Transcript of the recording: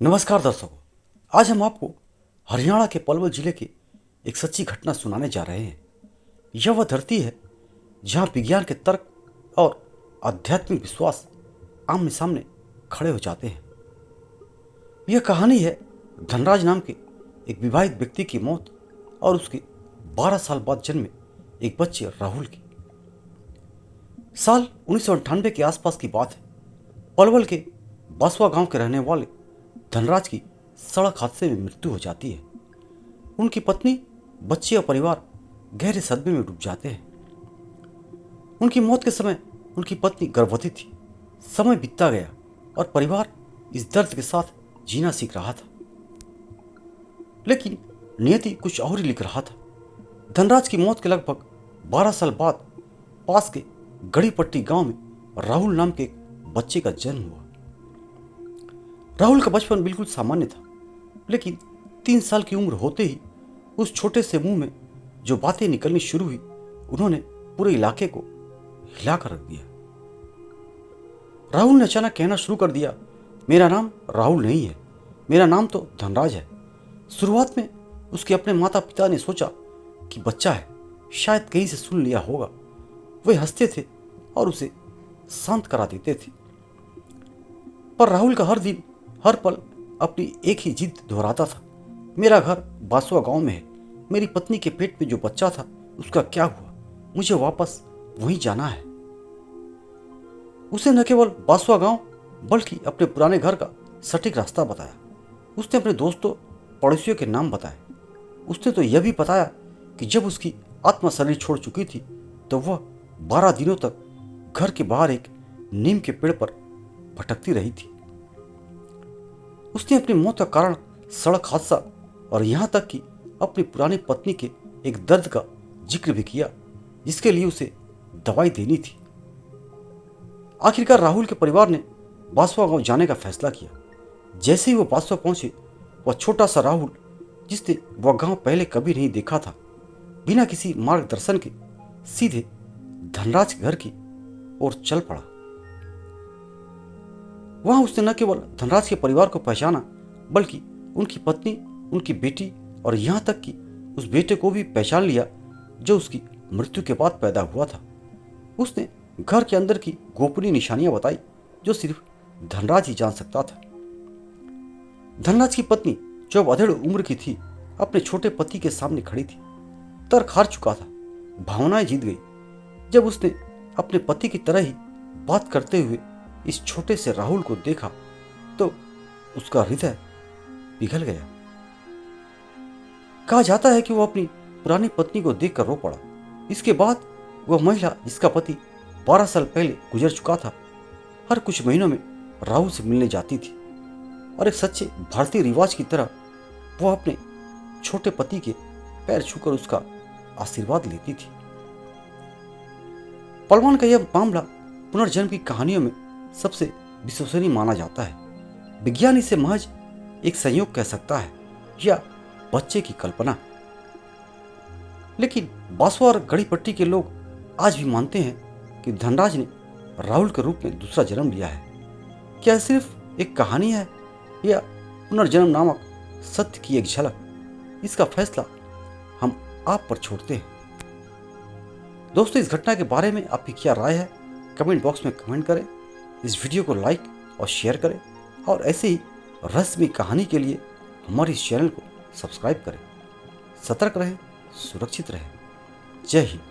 नमस्कार दर्शकों, आज हम आपको हरियाणा के पलवल जिले की एक सच्ची घटना सुनाने जा रहे हैं। यह वह धरती है जहां विज्ञान के तर्क और आध्यात्मिक विश्वास आमने सामने खड़े हो जाते हैं। यह कहानी है धनराज नाम के एक विवाहित व्यक्ति की मौत और उसके 12 साल बाद जन्मे एक बच्चे राहुल की। साल 1998 के आसपास की बात है। पलवल के बासवा गांव के रहने वाले धनराज की सड़क हादसे में मृत्यु हो जाती है। उनकी पत्नी, बच्चे और परिवार गहरे सदमे में डूब जाते हैं। उनकी मौत के समय उनकी पत्नी गर्भवती थी। समय बीतता गया और परिवार इस दर्द के साथ जीना सीख रहा था, लेकिन नियति कुछ और ही लिख रहा था। धनराज की मौत के लगभग 12 साल बाद पास के गढ़ीपट्टी गांव में राहुल नाम के एक बच्चे का जन्म हुआ। राहुल का बचपन बिल्कुल सामान्य था, लेकिन 3 साल की उम्र होते ही उस छोटे से मुंह में जो बातें निकलनी शुरू हुई, उन्होंने पूरे इलाके को हिलाकर रख दिया। राहुल ने अचानक कहना शुरू कर दिया, मेरा नाम राहुल नहीं है, मेरा नाम तो धनराज है। शुरुआत में उसके अपने माता पिता ने सोचा कि बच्चा है, शायद कहीं से सुन लिया होगा। वे हंसते थे और उसे शांत करा देते थे। पर राहुल का हर दिन हर पल अपनी एक ही जिद दोहराता था, मेरा घर बासवा गांव में है, मेरी पत्नी के पेट में जो बच्चा था उसका क्या हुआ, मुझे वापस वहीं जाना है। उसे न केवल बासवा गांव बल्कि अपने पुराने घर का सटीक रास्ता बताया। उसने अपने दोस्तों पड़ोसियों के नाम बताए। उसने तो यह भी बताया कि जब उसकी आत्मा शरीर छोड़ चुकी थी तो वह 12 दिनों तक घर के बाहर एक नीम के पेड़ पर भटकती रही थी। उसने अपनी मौत का कारण, सड़क हादसा और यहाँ तक कि अपनी पुरानी पत्नी के एक दर्द का जिक्र भी किया, जिसके लिए उसे दवाई देनी थी। आखिरकार राहुल के परिवार ने बासवा गांव जाने का फैसला किया। जैसे ही वो बासवा पहुंचे, वह छोटा सा राहुल, जिसने वह गांव पहले कभी नहीं देखा था, बिना किसी मार्गदर्शन के सीधे धनराज के घर की ओर चल पड़ा। वहां उसने न केवल धनराज के परिवार को पहचाना, बल्कि उनकी पत्नी, उनकी बेटी और यहां तक कि उस बेटे को भी पहचान लिया जो उसकी मृत्यु के बाद पैदा हुआ था। उसने घर के अंदर की गोपनीय निशानियां बताई जो सिर्फ धनराज ही जान सकता था। धनराज की पत्नी, जो अब अधेड़ उम्र की थी, अपने छोटे पति के सामने खड़ी थी। तर्क हार चुका था, भावनाएं जीत गई। जब उसने अपने पति की तरह ही बात करते हुए इस छोटे से राहुल को देखा तो उसका हृदय पिघल गया। कहा जाता है कि वह अपनी पुरानी पत्नी को देखकर रो पड़ा। इसके बाद वह महिला, जिसका पति 12 साल पहले गुजर चुका था, हर कुछ महीनों में राहुल से मिलने जाती थी और एक सच्चे भारतीय रिवाज की तरह वह अपने छोटे पति के पैर छूकर उसका आशीर्वाद लेती थी। पलवान का यह मामला पुनर्जन्म की कहानियों में सबसे विश्वसनीय माना जाता है। विज्ञान इसे महज एक संयोग कह सकता है या बच्चे की कल्पना, लेकिन बासवा और गढ़ीपट्टी के लोग आज भी मानते हैं कि धनराज ने राहुल के रूप में दूसरा जन्म लिया है। क्या सिर्फ एक कहानी है या पुनर्जन्म नामक सत्य की एक झलक? इसका फैसला हम आप पर छोड़ते हैं। दोस्तों, इस घटना के बारे में आपकी क्या राय है, कमेंट बॉक्स में कमेंट करें। इस वीडियो को लाइक और शेयर करें और ऐसे ही रहस्यमय कहानी के लिए हमारे इस चैनल को सब्सक्राइब करें। सतर्क रहें, सुरक्षित रहें। जय हिंद।